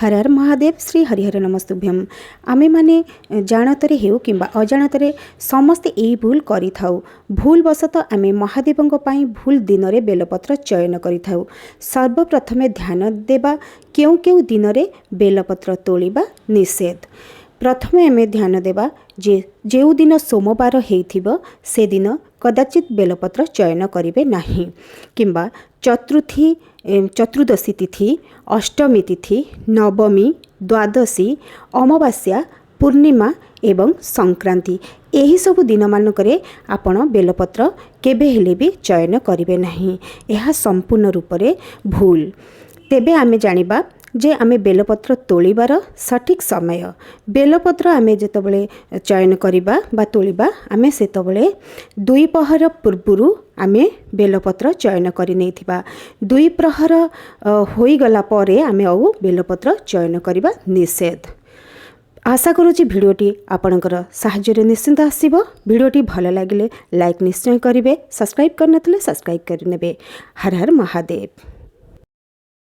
हर हर महादेव श्री हरिहर नमस्तुभ्यम। आमे माने जानतरे हेउ किंबा अजाणतरे समस्ते यही भूल करि थाउ। भूल वशत आमे महादेवंक पाई भूल दिन रे बेलपत्र चयन करि थाउ। सर्वप्रथमे ध्यान देबा केउ केउ दिन रे बेलपत्र तोलिबा निषेध। प्रथमे आमे ध्यान देबा जे जेउ दिन सोमवार हेइथिबो से दिन कदाचित बेलपत्र चयन करिवे नाही किंबा चतुर्दशी तिथि, अष्टमी तिथि, नवमी, द्वादशी, अमावास्या, पूर्णिमा एवं संक्रांति एही सब दिन मानकरे आपण बेलपत्र केबे हेले भी चयन करिवे नाही। यह संपूर्ण रूप से भूल। तेबे आमे जानिबा जे आमे बेलपत्र तोलिबार सठिक समय। बेलपत्र आमे जेतबले चयन करिबा बा तोलिबा आमे सेतबले दुई पहर पूर्वरु आमे बेलपत्र चयन करि नेथिबा। दुई प्रहर होई गला परे आमे औ बेलपत्र चयन करिबा निषेध। आशा करूची भिडियोटी आपणकर साहाय्य निश्चिंत आसीबो। भिडियोटी भल लागिले लाइक निश्चय करिवे, सब्सक्राइब करनथिले सब्सक्राइब करिनेबे। हर हर महादेव।